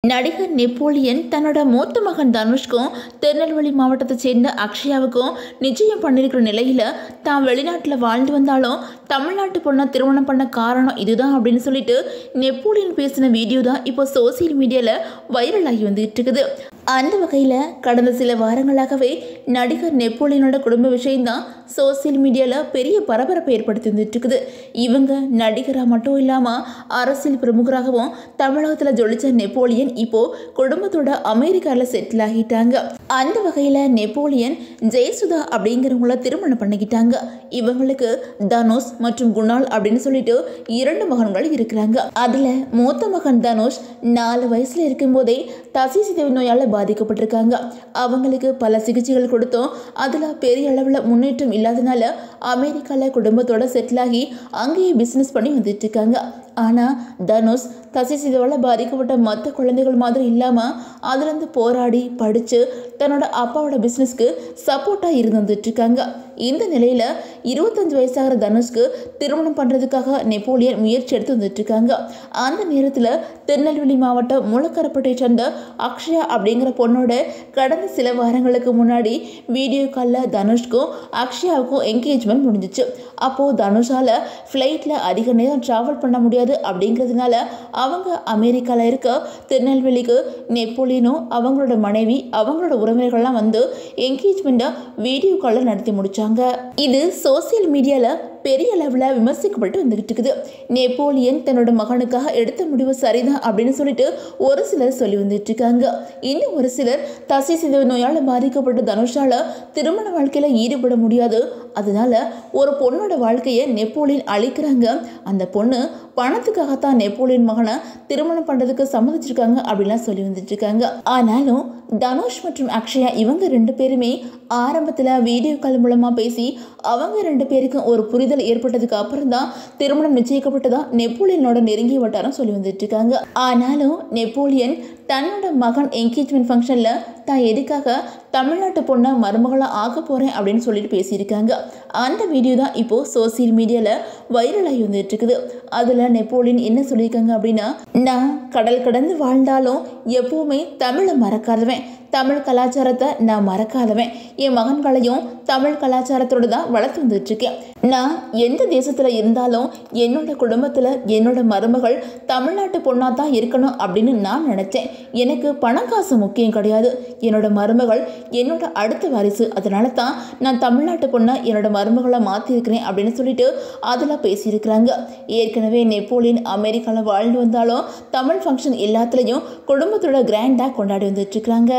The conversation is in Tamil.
நடிகர் நெப்போலியன் தன்னோட மூத்த மகன் தனுஷ்க்கும் திருநெல்வேலி மாவட்டத்தைச் சேர்ந்த அக்ஷயாவுக்கும் நிச்சயம் பண்ணியிருக்கிற நிலையில் தான் வெளிநாட்டில் வாழ்ந்து வந்தாலும் தமிழ்நாட்டு பொண்ணை திருமணம் பண்ண காரணம் இதுதான் அப்படின்னு சொல்லிட்டு நெப்போலியன் பேசின வீடியோ தான் இப்போ சோசியல் மீடியாவில் வைரல் ஆகி வந்துட்டு இருக்குது. அந்த வகையில் கடந்த சில வாரங்களாகவே நடிகர் நெப்போலியனோட குடும்ப விஷயம்தான் சோசியல் மீடியாவில் பெரிய பரபரப்பை ஏற்படுத்தி வந்துட்டு இருக்குது. இவங்க நடிகராக மட்டும் இல்லாமல் அரசியல் பிரமுகராகவும் தமிழகத்தில் ஜொலிச்ச நெப்போலியன் இப்போ குடும்பத்தோட அமெரிக்காவில் செட்டில் ஆகிட்டாங்க. அந்த வகையில் நெப்போலியன் ஜெயசுதா அப்படிங்கிறவங்கள திருமணம் பண்ணிக்கிட்டாங்க. இவங்களுக்கு தனுஷ் மற்றும் குணால் அப்படின்னு சொல்லிட்டு 2 மகன்கள் இருக்கிறாங்க. அதில் மூத்த மகன் தனுஷ் 4 வயசுல இருக்கும்போதே தசை சிதைவு நோயால் பாதிக்கப்பட்டிருக்காங்க. அவங்களுக்கு பல சிகிச்சைகள் கொடுத்தோம். அதில் பெரிய அளவில் முன்னேற்றம் இல்லாதனால அமெரிக்காவில் குடும்பத்தோட செட்டில் ஆகி அங்கேயே பிஸ்னஸ் பண்ணி வந்துட்டு இருக்காங்க. ஆனால் தனுஷ் தசை சிதைவால் பாதிக்கப்பட்ட மற்ற குழந்தைகள் மாதிரி இல்லாமல் அதுலேருந்து போராடி படித்து தன்னோட அப்பாவோட பிஸ்னஸ்க்கு சப்போர்ட்டாக இருந்து வந்துட்டுருக்காங்க. இந்த நிலையில் 25 வயசாகிற தனுஷ்க்கு திருமணம் பண்ணுறதுக்காக நெப்போலியன் முயற்சி எடுத்து வந்துட்டுருக்காங்க. அந்த நேரத்தில் திருநெல்வேலி மாவட்டம் மூலக்கரப்பட்டை சேர்ந்த அக்ஷயா அப்படிங்கிற பொண்ணோட கடந்த சில வாரங்களுக்கு முன்னாடி வீடியோ காலில் தனுஷ்க்கும் அக்ஷயாவுக்கும் என்கேஜ்மெண்ட் முடிஞ்சிச்சு. அப்போது தனுஷால் ஃப்ளைட்டில் அதிக நேரம் ட்ராவல் பண்ண முடியாது அப்படிங்கிறதுனால அவங்க அமெரிக்காவில் இருக்க திருநெல்வேலிக்கு நெப்போலியனும் அவங்களோட மனைவி அவங்களோட உறவினர்கள்லாம் வந்து என்கேஜ்மெண்ட்டை வீடியோ காலில் நடத்தி முடித்தாங்க. இது சோசியல் மீடியாவில் பெரிய அளவில் விமர்சிக்கப்பட்டு வந்துகிட்டு இருக்குது. நெப்போலியன் தன்னோட மகனுக்காக எடுத்த முடிவு சரிதான் அப்படின்னு சொல்லிட்டு ஒரு சிலர் சொல்லி வந்துட்டு இருக்காங்க. இன்னும் ஒரு சிலர் தசை சிதைவு நோயால் பாதிக்கப்பட்ட தனுஷால திருமண வாழ்க்கையில் ஈடுபட முடியாது, அதனால ஒரு பொண்ணோட வாழ்க்கையை நெப்போலியன் அழிக்கிறாங்க, அந்த பொண்ணு பணத்துக்காகத்தான் நெப்போலியன் மகனை திருமணம் பண்ணுறதுக்கு சம்மதிச்சிருக்காங்க அப்படின்லாம் சொல்லி வந்துட்டு இருக்காங்க. ஆனாலும் தனுஷ் மற்றும் அக்ஷயா இவங்க 2 பேருமே ஆரம்பத்தில் வீடியோ கால் மூலமாக பேசி அவங்க 2 பேருக்கும் ஒரு புரிதல் ஏற்பட்டதுக்கு அப்புறம் தான் திருமணம் நிச்சயிக்கப்பட்டதா நெப்போலியனோட நெருங்கிய வட்டாரம் சொல்லி வந்துட்டு இருக்காங்க. ஆனாலும் நெப்போலியன் தன்னோட மகன் என்கேஜ்மெண்ட் ஃபங்க்ஷனில் தான் எதுக்காக தமிழ்நாட்டு பொண்ணை மருமகளாக ஆக போகிறேன் அப்படின்னு சொல்லிட்டு பேசியிருக்காங்க. அந்த வீடியோ தான் இப்போது சோசியல் மீடியாவில் வைரலாகி வந்துட்டு இருக்குது. அதில் நெப்போலியன் என்ன சொல்லியிருக்காங்க அப்படின்னா, நான் கடல் கடந்து வாழ்ந்தாலும் எப்போவுமே தமிழை மறக்காதவன், தமிழ் கலாச்சாரத்தை நான் மறக்காதவன், என் மகன்களையும் தமிழ் கலாச்சாரத்தோடு தான் வளர்த்து வந்துட்டுருக்கேன். நான் எந்த தேசத்தில் இருந்தாலும் என்னோட குடும்பத்தில் என்னோட மருமகள் தமிழ்நாட்டு பொண்ணாக தான் இருக்கணும் அப்படின்னு நான் நினச்சேன். எனக்கு பணம் காசு முக்கியம் கிடையாது, என்னோட மருமகள் என்னோட அடுத்த வாரிசு, அதனால தான் நான் தமிழ்நாட்டு பொண்ணை என்னோட மருமகளை மாற்றிருக்கிறேன் அப்படின்னு சொல்லிட்டு அதில் பேசியிருக்கிறாங்க. ஏற்கனவே நெப்போலியன் அமெரிக்காவில் வாழ்ந்து வந்தாலும் தமிழ் ஃபங்க்ஷன் எல்லாத்துலேயும் குடும்பத்தோட கிராண்டாக கொண்டாடி வந்துட்டுருக்குறாங்க.